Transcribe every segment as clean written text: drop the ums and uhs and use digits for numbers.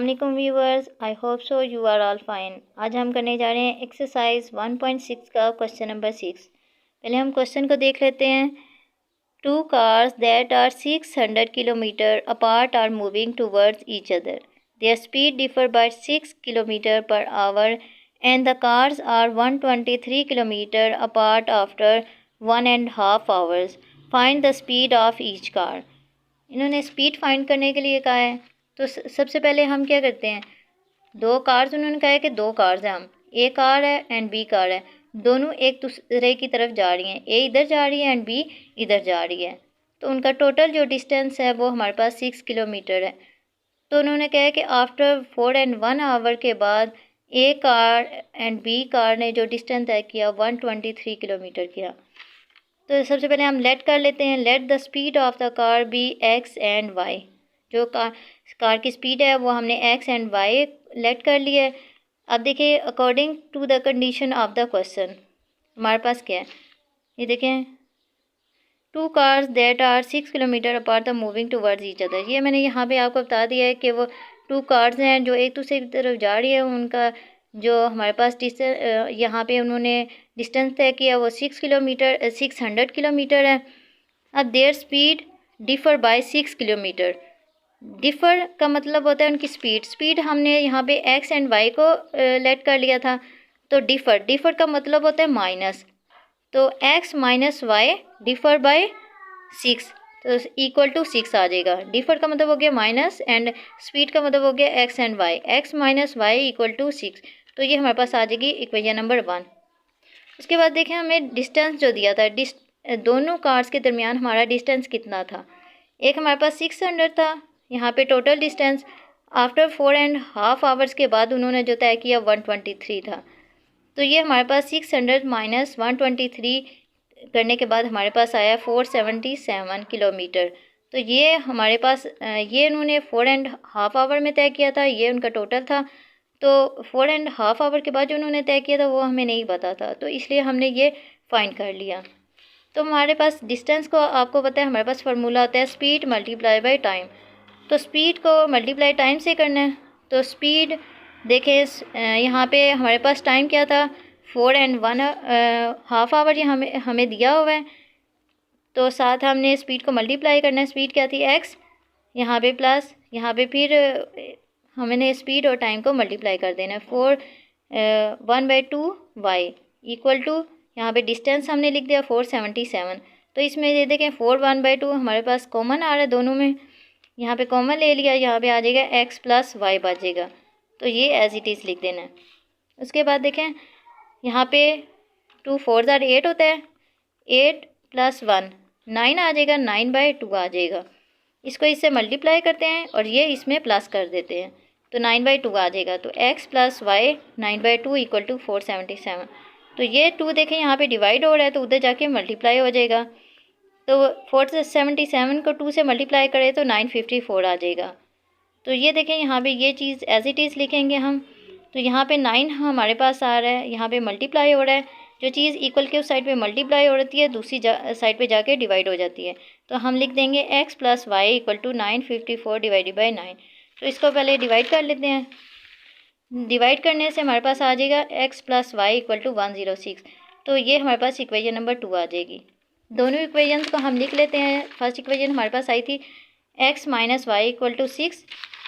अस्सलाम viewers, I hope so you are all fine. आज हम करने जा रहे हैं एक्सरसाइज 1.6 का क्वेश्चन नंबर 6। पहले हम क्वेश्चन को देख लेते हैं। Two cars that are 600 kilometre apart are moving towards each other. Their speed differ by 6 kilometre per hour and the cars are 123 kilometre apart after 1.5 hours. Find the speed of each car. इन्होंने speed find करने के लिए कहा है। तो सबसे पहले हम क्या करते हैं, दो कार्स, उन्होंने कहा है कि दो कार्स हैं, हम ए कार है एंड बी कार है, दोनों एक दूसरे की तरफ जा रही हैं, ए इधर जा रही है एंड बी इधर जा रही है। तो उनका टोटल जो डिस्टेंस है वो हमारे पास 6 किलोमीटर है। तो उन्होंने कहा है कि आफ्टर 4 and 1 आवर के बाद ए कार एंड बी कार ने जो डिस्टेंस तय किया 123 किलोमीटर किया। तो सबसे पहले हम लेट कर लेते हैं। Let the speed of the car be x and y. जो कार की स्पीड है वो हमने एक्स एंड वाई लेट कर लिया है। अब देखिए, according to the condition of the question हमारे पास क्या है, ये देखें, two cars that are 6 kilometre apart the moving towards each other. ये मैंने यहाँ पे आपको बता दिया है कि वो टू कार्स हैं जो एक दूसरे की तरफ जा रही है। उनका जो हमारे पास डिस्टेंस यहाँ पे उन्होंने डिस्टेंस तय किया वो 600 किलोमीटर है। अब there speed differ by 6 kilometre. Differ का मतलब होता है उनकी स्पीड हमने यहाँ पे एक्स एंड वाई को लेट कर लिया था। तो डिफ़र का मतलब होता है माइनस। तो x minus y differ by 6, तो इक्वल टू 6 आ जाएगा। डिफ़र का मतलब हो गया माइनस एंड स्पीड का मतलब हो गया x and y. X minus y equal to 6। तो ये हमारे पास आ जाएगी इक्वेशन नंबर 1। उसके बाद देखें, हमें डिस्टेंस जो दिया था, दोनों कार्स के दरमियान हमारा डिस्टेंस कितना था। एक हमारे पास 600 था, यहाँ पे टोटल डिस्टेंस आफ्टर 4.5 आवर्स के बाद उन्होंने जो तय किया 123 था। तो ये हमारे पास 600 माइनस 123 करने के बाद हमारे पास आया 477 किलोमीटर। तो ये हमारे पास ये उन्होंने 4.5 आवर में तय किया था, ये उनका टोटल था। तो 4.5 आवर के बाद जो उन्होंने तय किया था वो हमें नहीं पता था, तो इसलिए हमने ये फाइंड कर लिया। तो हमारे पास डिस्टेंस को आपको पता है, हमारे पास फार्मूला होता है स्पीड मल्टीप्लाई बाय टाइम। तो स्पीड को मल्टीप्लाई टाइम से करना है। तो स्पीड देखें, यहाँ पे हमारे पास टाइम क्या था, 4 and 1.5 आवर ये हमें दिया हुआ है। तो साथ हमने स्पीड को मल्टीप्लाई करना है। स्पीड क्या थी, एक्स, यहाँ पे प्लस, यहाँ पे फिर हमने स्पीड और टाइम को मल्टीप्लाई कर देना है। 1/2 वाई इक्वल टू, यहाँ पे डिस्टेंस हमने लिख दिया 477। तो इसमें ये देखें 4 1/2 हमारे पास कॉमन आ रहा है दोनों में, यहाँ पे कॉमन ले लिया, यहाँ पे आ जाएगा एक्स प्लस वाई बचेगा। तो ये एज इट इज़ लिख देना है। उसके बाद देखें, यहाँ पे 2 4 8 होता है, 8 + 1 9 आ जाएगा, 9/2 आ जाएगा। इसको इससे मल्टीप्लाई करते हैं और ये इसमें प्लस कर देते हैं, तो 9/2 आ जाएगा। तो x plus y 9/2 equal to 477। तो ये 2 देखें यहाँ पे डिवाइड हो रहा है, तो उधर जाके मल्टीप्लाई हो जाएगा। तो 477 को 2 से मल्टीप्लाई करें तो 954 आ जाएगा। तो ये देखें, यहाँ पे ये चीज़ एज इट इज़ लिखेंगे हम। तो यहाँ पे 9 हमारे पास आ रहा है, यहाँ पे मल्टीप्लाई हो रहा है। जो चीज़ इक्वल के उस साइड पे मल्टीप्लाई हो जाती है, दूसरी साइड पे जाके डिवाइड हो जाती है। तो हम लिख देंगे x plus Y equal to 954 divided by 9। तो इसको पहले डिवाइड कर लेते हैं। डिवाइड करने से हमारे पास आ जाएगा x plus Y equal to 106। तो ये हमारे पास इक्वेशन नंबर 2 आ जाएगी। दोनों इक्वेशंस को हम लिख लेते हैं। फर्स्ट इक्वेशन हमारे पास आई थी x minus y equal to 6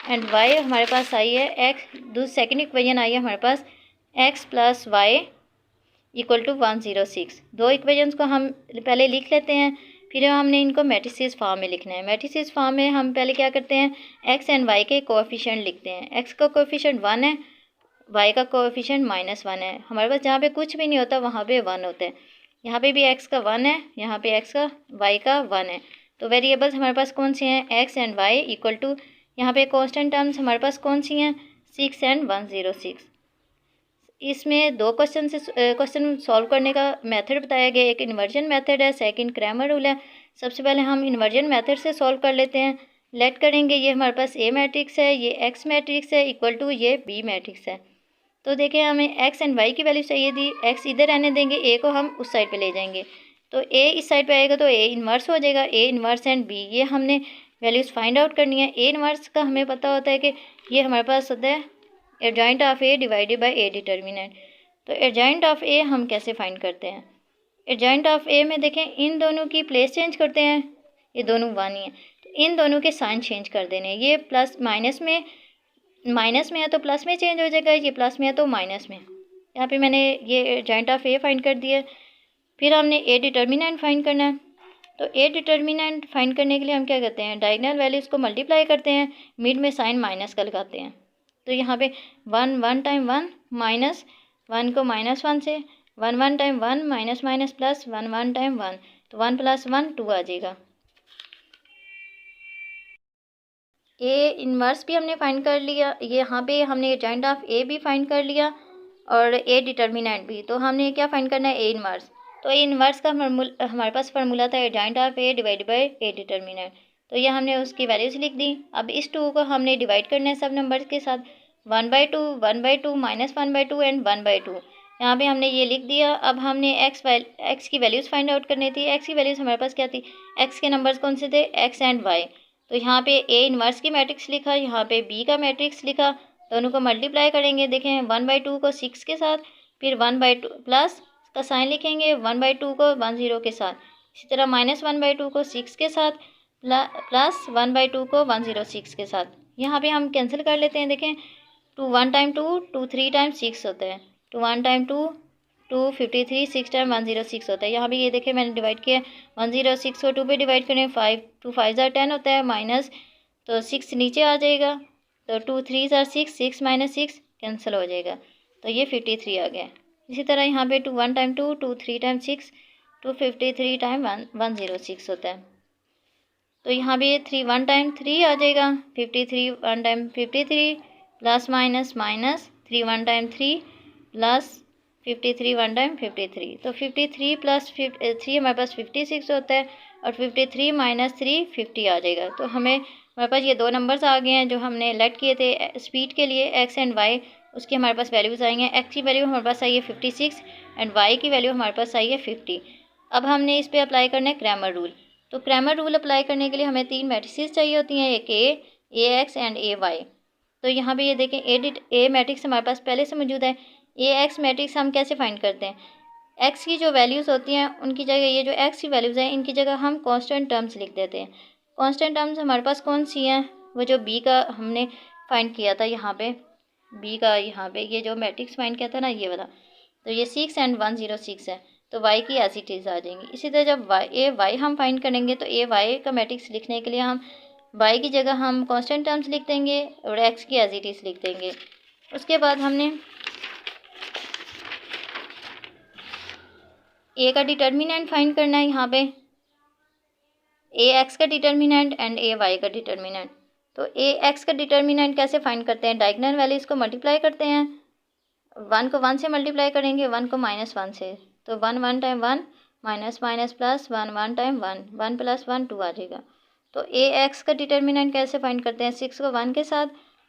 and y हमारे पास आई है एक्स। सेकेंड इक्वेशन आई है हमारे पास X plus Y equal to 106। दो इक्वेशंस को हम पहले लिख लेते हैं, फिर हमने इनको मैट्रिसेस फॉर्म में लिखना है। मैट्रिसेस फॉर्म में हम पहले क्या करते हैं, एक्स एंड वाई के कोएफिशिएंट लिखते हैं। एक्स का कोएफिशिएंट 1 है, वाई का कोएफिशिएंट -1 है। हमारे पास जहाँ पे कुछ भी नहीं होता वहाँ पे 1 होता है। यहाँ पे भी एक्स का 1 है, यहाँ पे एक्स का वाई का 1 है। तो वेरिएबल्स हमारे पास कौन सी हैं, x and y equal to, यहाँ पे कांस्टेंट टर्म्स हमारे पास कौन सी हैं, 6 and 106। इसमें दो क्वेश्चन सॉल्व करने का मेथड बताया गया। एक इन्वर्जन मेथड है, सेकंड क्रैमर रूल है। सबसे पहले हम इन्वर्जन मेथड से सॉल्व कर लेते हैं। लेट करेंगे, ये हमारे पास ए मैट्रिक्स है, ये एक्स मैट्रिक्स है इक्वल टू ये बी मैट्रिक्स है। तो देखें, हमें एक्स एंड वाई की वैल्यू चाहिए थी। एक्स इधर रहने देंगे, ए को हम उस साइड पे ले जाएंगे। तो ए इस साइड पे आएगा तो ए इन्वर्स हो जाएगा, ए इन्वर्स एंड बी। ये हमने वैल्यूज़ फाइंड आउट करनी है। ए इनवर्स का हमें पता होता है कि ये हमारे पास होता है adjoint of A divided by A determinant. तो एडजॉइंट ऑफ ए हम कैसे फाइंड करते हैं? एडजॉइंट ऑफ ए में देखें, इन दोनों की प्लेस चेंज करते हैं, ये दोनों वन ही है, तो इन दोनों के साइन चेंज कर देने। ये प्लस माइनस में है तो प्लस में चेंज हो जाएगा, ये प्लस में है तो माइनस में। यहाँ पे मैंने ये एडजॉइंट ऑफ ए फाइंड कर दिया। फिर हमने ए डिटर्मिनेंट फाइंड करना है। तो ए डिटर्मिनेंट फाइंड करने के लिए हम क्या करते हैं, डायगोनल वैल्यूज़ को मल्टीप्लाई करते हैं, मिड में साइन माइनस का लगाते हैं। तो यहाँ पे 1 टाइम 1 माइनस 1 को -1 से 1 time 1 minus minus plus 1 time 1, तो 1 + 1 2 आ जाएगा। ए इनवर्स भी हमने फाइंड कर लिया, ये यहाँ पे हमने एडजॉइंट ऑफ ए भी फाइंड कर लिया और ए डिटर्मिनेंट भी। तो हमने क्या फाइंड करना है, ए इनवर्स। तो ए इनवर्स का हमारे पास फार्मूला था adjoint of A divided by A determinant. तो ये हमने उसकी वैल्यूज़ लिख दी। अब इस 2 को हमने डिवाइड करना है सब नंबर्स के साथ, 1/2 1/2 -1/2 एंड 1/2। यहाँ पे हमने ये लिख दिया। अब हमने एक्स की वैल्यूज़ फाइंड आउट करनी थी। एक्स की वैल्यूज़ हमारे पास क्या थी, एक्स के नंबर्स कौन से थे, एक्स एंड वाई। तो यहाँ पे ए इनवर्स की मैट्रिक्स लिखा, यहाँ पे बी का मैट्रिक्स लिखा, दोनों को मल्टीप्लाई करेंगे। देखें 1/2 को 6 के साथ, फिर 1/2 प्लस का साइन लिखेंगे, 1/2 को 10 के साथ, इसी तरह -1/2 को 6 के साथ, प्लस 1/2 को 106 के साथ। यहाँ पे हम कैंसिल कर लेते हैं। देखें 2 1 टाइम 2 2 3 टाइम 6 होता है, 2 1 टाइम 2 2 53 6 टाइम 106 होता है। यहाँ भी ये देखें मैंने डिवाइड किया, 106 को 2 पे डिवाइड करें, 5 2 5 ज़ार 10 होता है, माइनस तो 6 नीचे आ जाएगा, तो 2 3 ज़ार 6 6 - 6 कैंसिल हो जाएगा, तो ये 53 आ गया। इसी तरह यहाँ पे 2 1 टाइम 2 2 3 टाइम 6 253 टाइम 106 होता है। तो यहाँ भी 3 1 टाइम 3 आ जाएगा, 53 1 time 53 plus minus 3 1 time 3 plus 53 1 time 53। तो 53 प्लस 3 हमारे पास 56 होता है, और 53 - 3 50 आ जाएगा। तो हमारे पास ये 2 नंबर्स आ गए हैं जो हमने लेट किए थे स्पीड के लिए, एक्स एंड वाई। उसकी हमारे पास वैल्यूज़ आई हैं। एक्स की वैल्यू हमारे पास आई है 56 एंड वाई की वैल्यू हमारे पास आई है 50। अब हमने इस पर अप्लाई करना है क्रैमर रूल। तो क्रैमर रूल अप्लाई करने के लिए हमें 3 मैट्रिसेस चाहिए होती हैं, एक ए एक्स एंड ए वाई। तो यहाँ पे ये देखें ए मैट्रिक्स हमारे पास पहले से मौजूद है। ए एक्स मैट्रिक्स हम कैसे फाइंड करते हैं, एक्स की जो वैल्यूज़ होती हैं उनकी जगह, ये जो एक्स की वैल्यूज़ हैं इनकी जगह हम कांस्टेंट टर्म्स लिख देते हैं। कांस्टेंट टर्म्स हमारे पास कौन सी हैं, वो जो बी का हमने फाइंड किया था, यहाँ पे बी का, यहाँ पे ये जो मैट्रिक्स फाइंड किया था ना, ये वाला, तो ये 6 एंड 106 है, तो वाई की एज इट इज़ आ जाएंगी। इसी तरह जब वाई हम फाइंड करेंगे तो ए वाई का मैट्रिक्स लिखने के लिए हम वाई की जगह हम कांस्टेंट टर्म्स लिख देंगे और एक्स की एज इट इज़ लिख देंगे। उसके बाद हमने ए का डिटर्मिनेंट फाइंड करना है, यहाँ पे ए एक्स का डिटर्मिनेंट एंड ए वाई का डिटर्मिनेंट। तो ए एक्स का डिटर्मिनेंट कैसे फाइंड करते हैं, डायगोनल वैल्यूज़ को मल्टीप्लाई करते हैं, 1 को 1 से मल्टीप्लाई करेंगे, 1 को -1 से, तो 1 1 time 1 minus minus plus 1 1 time 1 1 + 1 2 आ जाएगा। तो ए एक्स का डिटर्मिनेंट कैसे फाइंड करते हैं, 6 को 1 के साथ,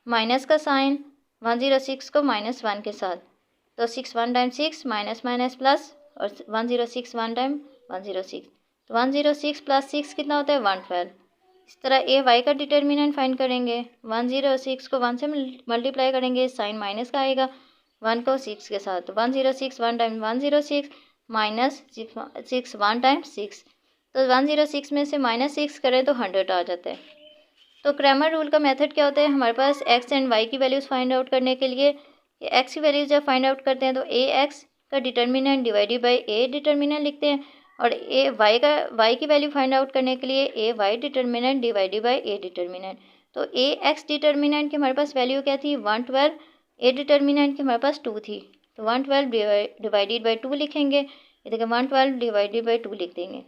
माइनस का साइन, 106 को -1 के साथ, तो 6 1 टाइम 6 माइनस माइनस प्लस, और 106 1 टाइम 106, तो 106 + 6 कितना होता है, 112। इस तरह ए वाई का डिटर्मिनेंट फाइंड करेंगे, 106 को 1 से मल्टीप्लाई करेंगे, साइन माइनस का आएगा, 1 को 6 के साथ, तो 106 1 टाइम 106 माइनस 6 1 टाइम 6, तो 106 में से -6 करें तो 100 आ जाता है। तो क्रैमर रूल का मेथड क्या होता है, हमारे पास एक्स एंड वाई की वैल्यूज़ फाइंड आउट करने के लिए, एक्स की वैल्यूज़ जब फाइंड आउट करते हैं तो ए एक्स का determinant divided by A determinant लिखते हैं, और ए वाई की वैल्यू फाइंड आउट करने के लिए A Y determinant divided by A determinant. तो ए एक्स डिटर्मिनेंट की हमारे पास वैल्यू क्या थी, 112, ए डिटर्मिनेंट की हमारे पास 2 थी, तो 112 डिवाइडेड बाई 2 लिखेंगे, ये देखिए 112 डिवाइडेड बाई 2 लिख देंगे,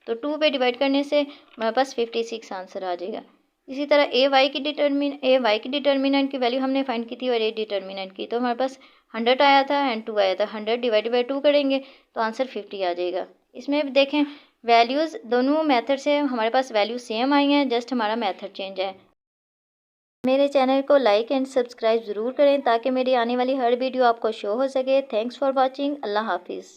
तो 2 पे डिवाइड करने से हमारे पास 56 आंसर आ जाएगा। इसी तरह ए वाई की डिटर्मिनेंट की वैल्यू हमने फाइंड की थी और ए डिटर्मिनेंट की, तो हमारे पास 100 आया था एंड 2 आया था, 100 डिवाइडेड बाई 2 करेंगे तो आंसर 50 आ जाएगा। इसमें भी देखें वैल्यूज़ दोनों मेथड से हमारे पास वैल्यू सेम आई हैं, जस्ट हमारा मेथड चेंज है। मेरे चैनल को लाइक एंड सब्सक्राइब ज़रूर करें ताकि मेरी आने वाली हर वीडियो आपको शो हो सके। Thanks for watching. अल्लाह हाफिज़।